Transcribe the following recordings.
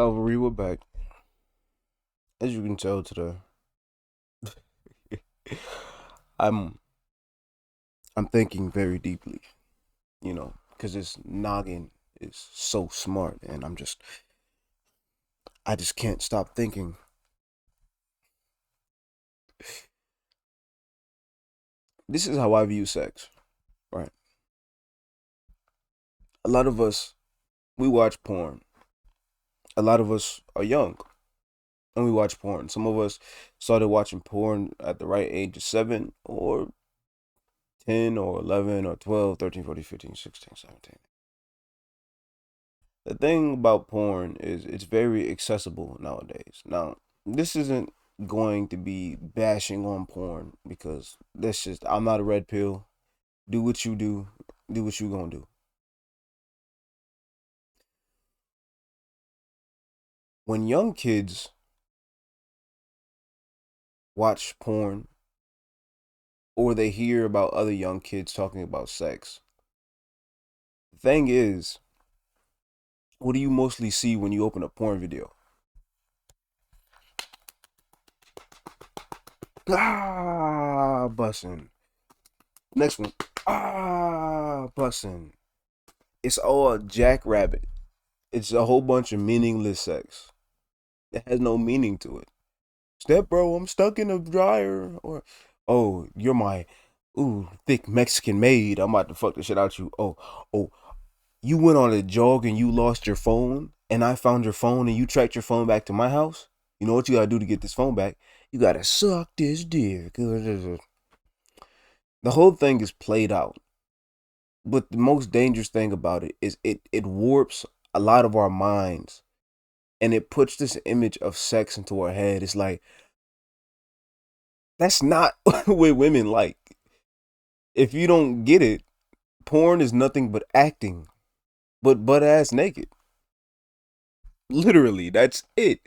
Calvary, we're back. As you can tell today, I'm I'm thinking very deeply, because this noggin is so smart, and I just can't stop thinking. This is how I view sex, right? A lot of us we watch porn. A lot of us are young and we watch porn. Some of us started watching porn at the right age of 7 or 10 or 11 or 12, 13, 14, 15, 16, 17. The thing about porn is it's very accessible nowadays. Now, this isn't going to be bashing on porn because I'm not a red pill. Do what you do what you gonna do. When young kids watch porn or they hear about other young kids talking about sex, the thing is, what do you mostly see when you open a porn video? Ah, bussin'. Next one. Ah, bussin'. It's all jackrabbit. It's a whole bunch of meaningless sex. It has no meaning to it. Step bro, I'm stuck in a dryer. Or, oh, you're my, thick Mexican maid. I'm about to fuck the shit out you. Oh, you went on a jog and you lost your phone, and I found your phone and you tracked your phone back to my house. You know what you gotta do to get this phone back? You gotta suck this dick. The whole thing is played out. But the most dangerous thing about it is it warps a lot of our minds and it puts this image of sex into our head. It's like that's not what women like. If you don't get it, porn is nothing but acting, but butt ass naked. Literally, that's it.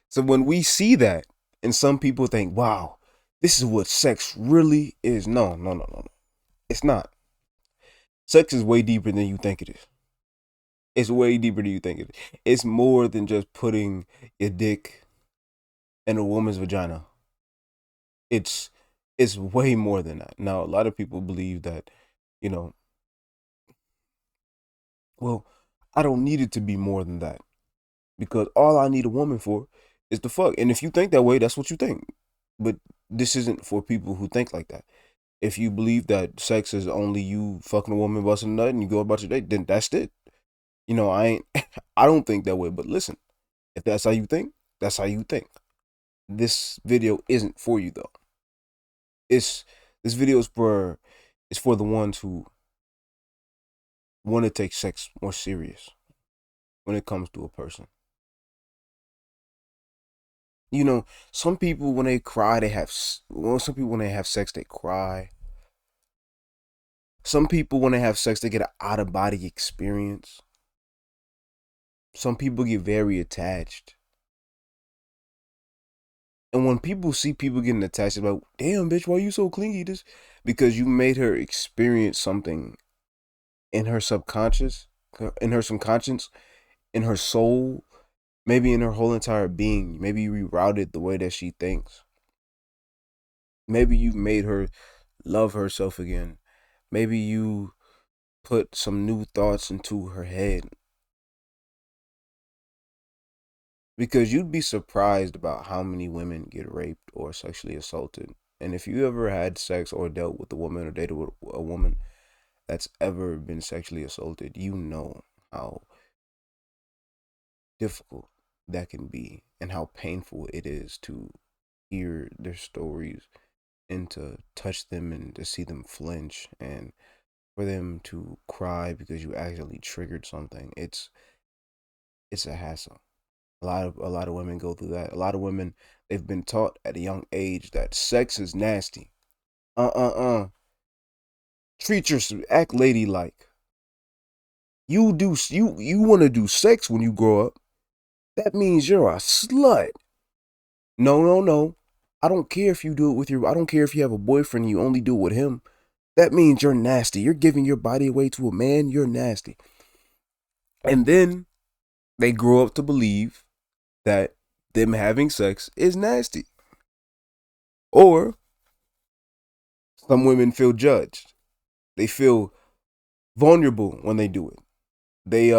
So when we see that, and some people think, "Wow, this is what sex really is." No, no, no, no, no. It's not. Sex is way deeper than you think it is. It's way deeper than you think it is. It's more than just putting your dick in a woman's vagina. It's it's way more than that. Now, a lot of people believe that, you know, well, I don't need it to be more than that because all I need a woman for is to fuck. And if you think that way, that's what you think. But this isn't for people who think like that. If you believe that sex is only you fucking a woman, busting a nut, and you go about your day, then that's it. I ain't. I don't think that way. But listen, if that's how you think, that's how you think. This video isn't for you though. It's this video is for it's for the ones who want to take sex more serious when it comes to a person. Some people when they cry, some people when they have sex, they cry. Some people when they have sex, they get an out of body experience. Some people get very attached. And when people see people getting attached, they're like, damn, bitch, why you so clingy? This because you made her experience something in her subconscious, in her subconscious, in her soul, maybe in her whole entire being. Maybe you rerouted the way that she thinks. Maybe you made her love herself again. Maybe you put some new thoughts into her head. Because you'd be surprised about how many women get raped or sexually assaulted. And if you ever had sex or dealt with a woman or dated with a woman that's ever been sexually assaulted, you know how difficult that can be and how painful it is to hear their stories and to touch them and to see them flinch and for them to cry because you actually triggered something. It's a hassle. A lot of women go through that. A lot of women, they've been taught at a young age that sex is nasty. Treat yourself, act ladylike. You want to do sex when you grow up. That means you're a slut. No, no, no. I don't care if you do it with I don't care if you have a boyfriend and you only do it with him. That means you're nasty. You're giving your body away to a man. You're nasty. And then They grow up to believe that them having sex is nasty. Or some women feel judged. They feel vulnerable when they do it. They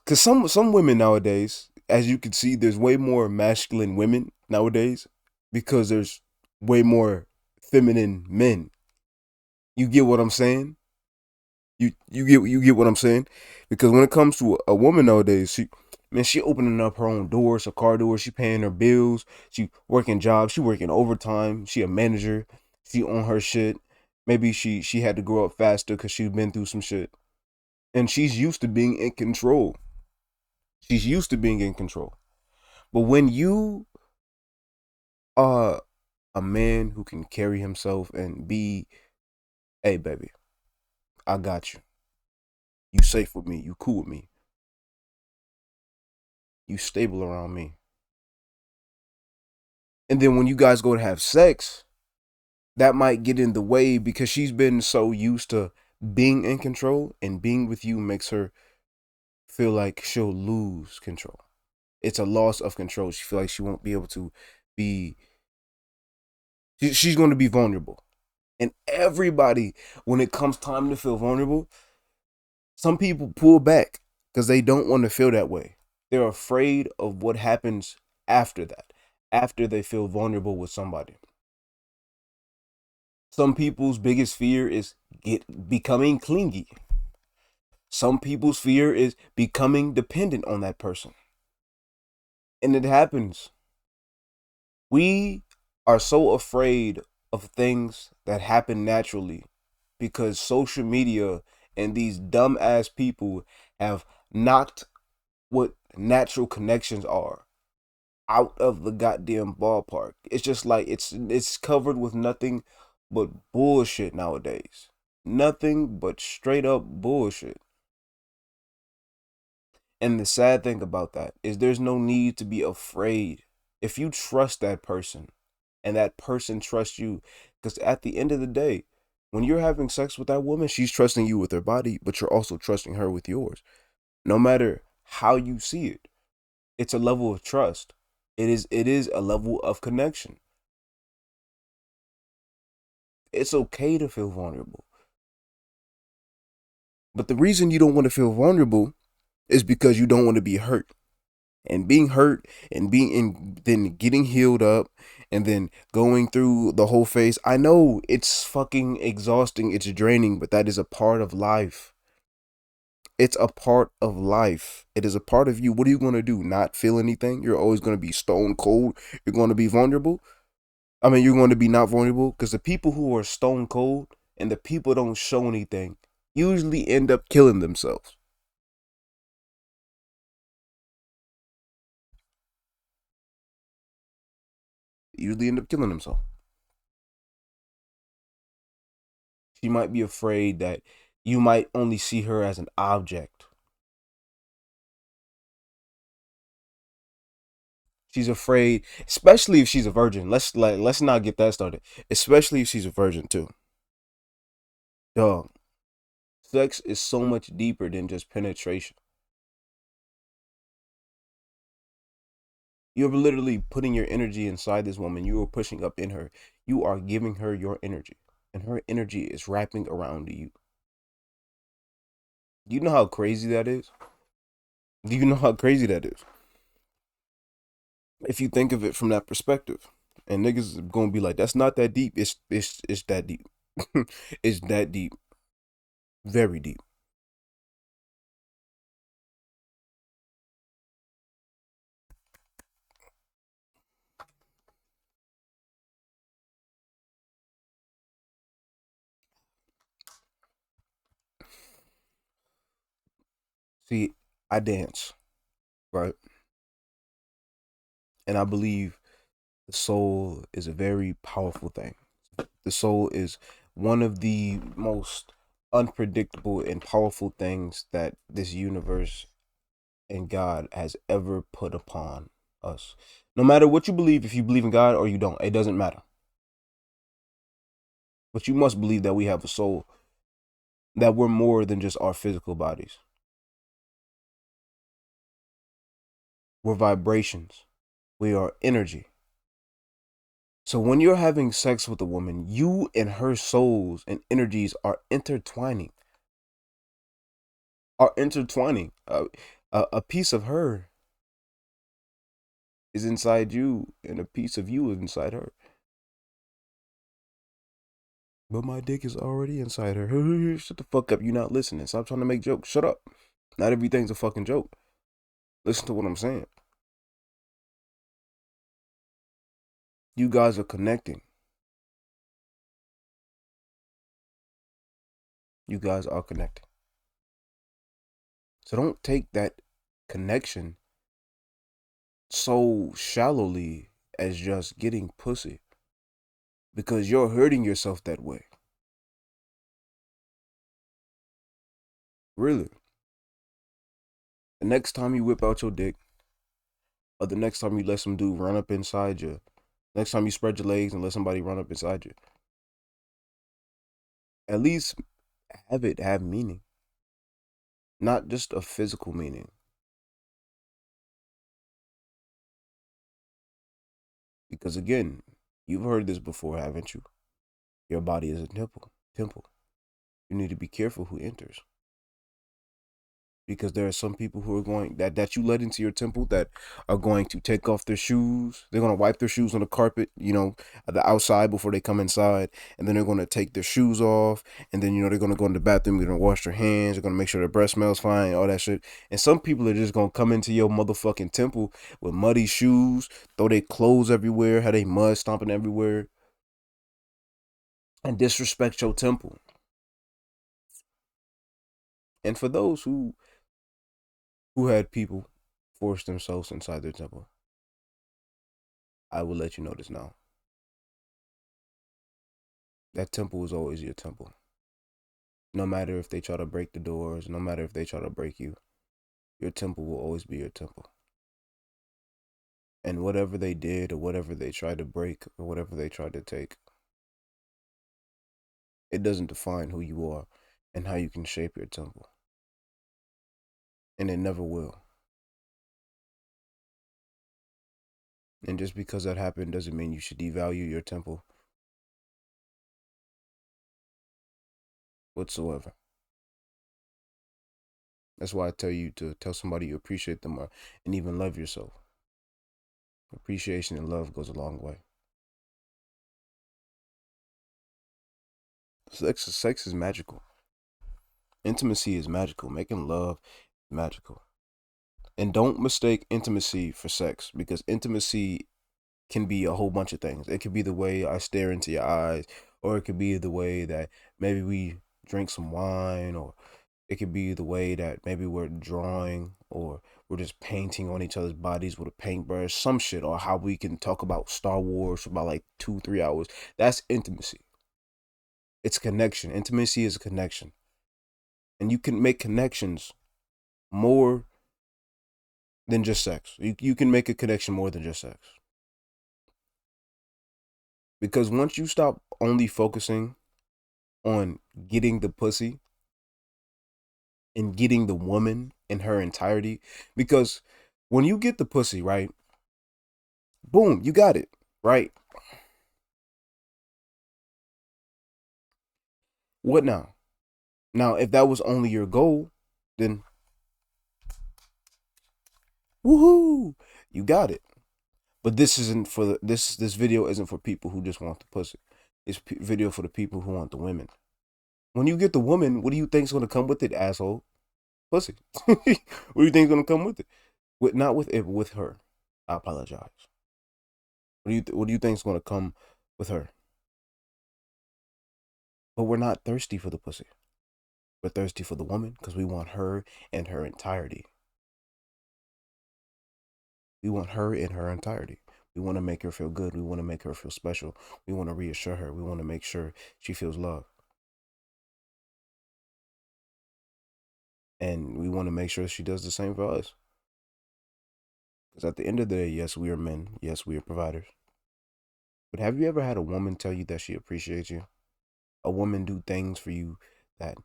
cuz some women nowadays, as you can see, there's way more masculine women nowadays because there's way more feminine men. You get what I'm saying? You get what I'm saying? Because when it comes to a woman nowadays, she opening up her own doors, her car doors, she paying her bills, she working jobs, she working overtime, she a manager, she on her shit. Maybe she had to grow up faster because she's been through some shit. And she's used to being in control. She's used to being in control. But when you are a man who can carry himself and be, hey baby, I got you. You safe with me, you cool with me, you stable around me. And then when you guys go to have sex, that might get in the way because she's been so used to being in control, and being with you makes her feel like she'll lose control. It's a loss of control. She feel like she won't be able to be. She's going to be vulnerable, and everybody, when it comes time to feel vulnerable, some people pull back because they don't want to feel that way. They're afraid of what happens after that, after they feel vulnerable with somebody. Some people's biggest fear is becoming clingy. Some people's fear is becoming dependent on that person. And it happens. We are so afraid of things that happen naturally because social media and these dumb ass people have knocked what natural connections are out of the goddamn ballpark. It's just like it's covered with nothing but bullshit nowadays. Nothing but straight up bullshit. And the sad thing about that is there's no need to be afraid if you trust that person and that person trusts you. Because at the end of the day, when you're having sex with that woman, she's trusting you with her body, but you're also trusting her with yours. No matter how you see it, it's a level of trust. It is a level of connection. It's okay to feel vulnerable. But the reason you don't want to feel vulnerable is because you don't want to be hurt. And being hurt and being in, then getting healed up and then going through the whole phase. I know it's fucking exhausting, it's draining, but that is a part of life. It's a part of life. It is a part of you. What are you going to do? Not feel anything? You're always going to be stone cold. You're going to be vulnerable. I mean, you're going to be not vulnerable because the people who are stone cold and the people don't show anything usually end up killing themselves. Usually end up killing themselves. She might be afraid that you might only see her as an object. She's afraid, especially if she's a virgin. Let's not get that started. Especially if she's a virgin too. Dog, sex is so much deeper than just penetration. You're literally putting your energy inside this woman. You are pushing up in her. You are giving her your energy, and her energy is wrapping around you. Do you know how crazy that is? Do you know how crazy that is? If you think of it from that perspective, and niggas are gonna be like, "That's not that deep." It's that deep. It's that deep. Very deep. See, I dance, right? And I believe the soul is a very powerful thing. The soul is one of the most unpredictable and powerful things that this universe and God has ever put upon us. No matter what you believe, if you believe in God or you don't, it doesn't matter. But you must believe that we have a soul, that we're more than just our physical bodies. We're vibrations. We are energy. So when you're having sex with a woman, you and her souls and energies are intertwining. A piece of her is inside you, and a piece of you is inside her. But my dick is already inside her. Shut the fuck up. You're not listening. Stop trying to make jokes. Shut up. Not everything's a fucking joke. Listen to what I'm saying. You guys are connecting. You guys are connecting. So don't take that connection so shallowly as just getting pussy, because you're hurting yourself that way. Really. The next time you whip out your dick, or the next time you let some dude run up inside you, next time you spread your legs and let somebody run up inside you, at least have it have meaning, not just a physical meaning. Because again, you've heard this before, haven't you? Your body is a temple. Temple. You need to be careful who enters, because there are some people who are going that you let into your temple that are going to take off their shoes. They're going to wipe their shoes on the carpet, at the outside before they come inside, and then they're going to take their shoes off, and then they're going to go in the bathroom, they're going to wash their hands, they're going to make sure their breath smells fine, all that shit. And some people are just going to come into your motherfucking temple with muddy shoes, throw their clothes everywhere, have they mud stomping everywhere, and disrespect your temple. And for those who had people force themselves inside their temple, I will let you know this now. That temple is always your temple. No matter if they try to break the doors, no matter if they try to break you, your temple will always be your temple. And whatever they did, or whatever they tried to break, or whatever they tried to take, it doesn't define who you are and how you can shape your temple. And it never will. And just because that happened doesn't mean you should devalue your temple whatsoever. That's why I tell you to tell somebody you appreciate them, and even love yourself. Appreciation and love goes a long way. Sex is magical. Intimacy is magical. Making love is magical. And don't mistake intimacy for sex, because intimacy can be a whole bunch of things. It could be the way I stare into your eyes, or it could be the way that maybe we drink some wine, or it could be the way that maybe we're drawing, or we're just painting on each other's bodies with a paintbrush, some shit, or how we can talk about Star Wars for about like 2-3 hours. That's intimacy. It's connection. Intimacy is a connection. And you can make connections more than just sex. You can make a connection more than just sex. Because once you stop only focusing on getting the pussy and getting the woman in her entirety, because when you get the pussy, right? Boom, you got it, right? What now? Now, if that was only your goal, then woohoo, you got it. But this isn't for this video isn't for people who just want the pussy. It's video for the people who want the women. When you get the woman, what do you think's gonna come with it, asshole? Pussy. What do you think's gonna come with it? Not with it, but with her. I apologize. What do you think's gonna come with her? But we're not thirsty for the pussy. We're thirsty for the woman because we want her in her entirety. We want her in her entirety. We want to make her feel good. We want to make her feel special. We want to reassure her. We want to make sure she feels love. And we want to make sure she does the same for us. Because at the end of the day, yes, we are men. Yes, we are providers. But have you ever had a woman tell you that she appreciates you? A woman do things for you that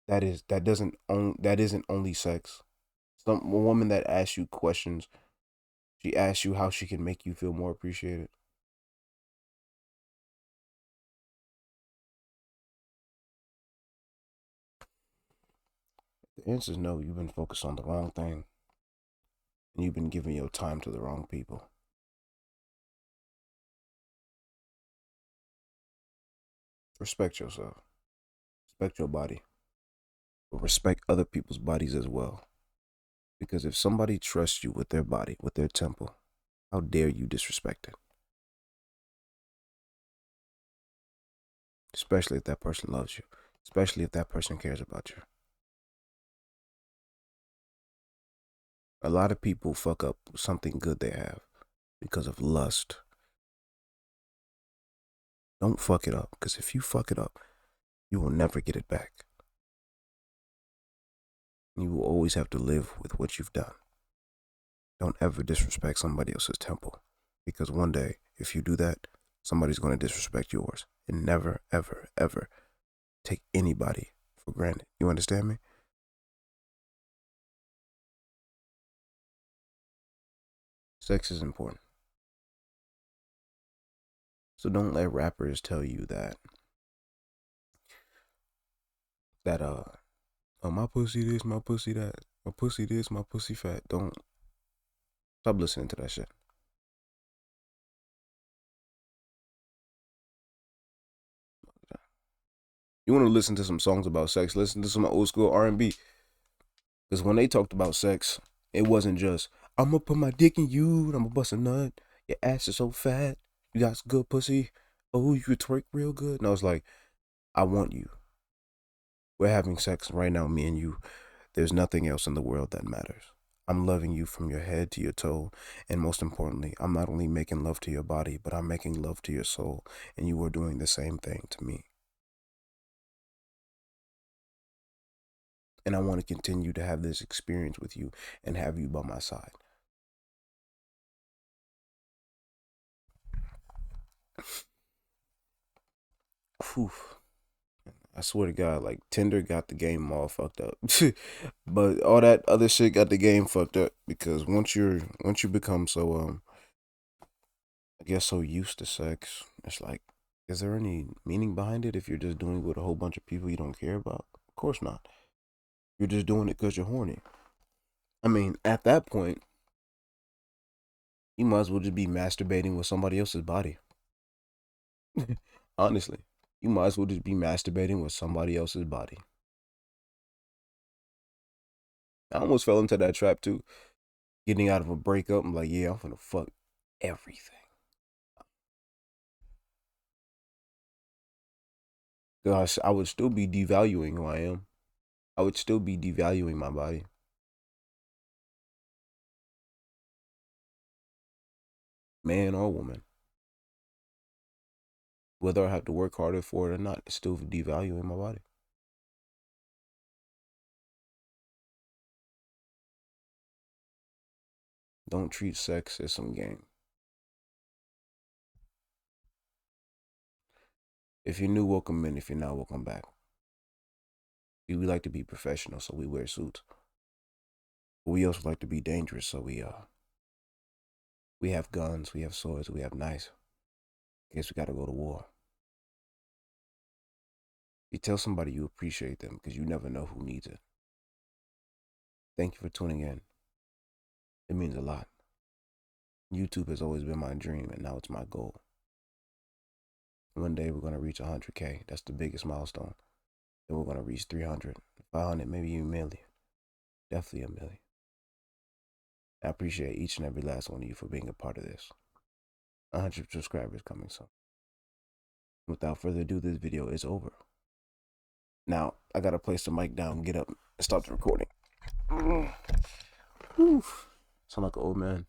that isn't only sex. A woman that asks you questions, she asks you how she can make you feel more appreciated. The answer is no. You've been focused on the wrong thing, and you've been giving your time to the wrong people. Respect yourself. Respect your body. But respect other people's bodies as well. Because if somebody trusts you with their body, with their temple, how dare you disrespect it? Especially if that person loves you. Especially if that person cares about you. A lot of people fuck up something good they have because of lust. Don't fuck it up, because if you fuck it up, you will never get it back. You will always have to live with what you've done. Don't ever disrespect somebody else's temple, because one day, if you do that, somebody's going to disrespect yours. And never, ever, ever take anybody for granted. You understand me? Sex is important. So don't let rappers tell you that oh, my pussy this, my pussy that, my pussy this, my pussy fat. Don't stop listening to that shit. You want to listen to some songs about sex? Listen to some old school R&B. Because when they talked about sex, it wasn't just I'm gonna put my dick in you, I'm gonna bust a nut. Your ass is so fat. You got good pussy. Oh, you twerk real good. No, it's like I want you. We're having sex right now, me and you. There's nothing else in the world that matters. I'm loving you from your head to your toe. And most importantly, I'm not only making love to your body, but I'm making love to your soul. And you are doing the same thing to me. And I want to continue to have this experience with you and have you by my side. Whew. I swear to God, like Tinder got the game all fucked up, but all that other shit got the game fucked up because once you become so I guess so used to sex, it's like, is there any meaning behind it if you're just doing it with a whole bunch of people you don't care about? Of course not. You're just doing it because you're horny. I mean, at that point, you might as well just be masturbating with somebody else's body. Honestly, you might as well just be masturbating with somebody else's body. I almost fell into that trap too. Getting out of a breakup, I'm like, yeah, I'm gonna fuck everything. Gosh, I would still be devaluing who I am. I would still be devaluing my body. Man or woman. Whether I have to work harder for it or not, it's still devaluing my body. Don't treat sex as some game. If you're new, welcome in. If you're not, welcome back. We like to be professional, so we wear suits. But we also like to be dangerous, so we have guns, we have swords, we have knives. In case we gotta go to war. You tell somebody you appreciate them because you never know who needs it. Thank you for tuning in. It means a lot. YouTube has always been my dream, and now it's my goal. One day we're gonna reach 100K. That's the biggest milestone. Then we're gonna reach 300, 500, maybe even a million. Definitely a million. I appreciate each and every last one of you for being a part of this. 100 subscribers coming soon. Without further ado, this video is over. Now, I gotta place the mic down, get up, and stop the recording. Sound like an old man.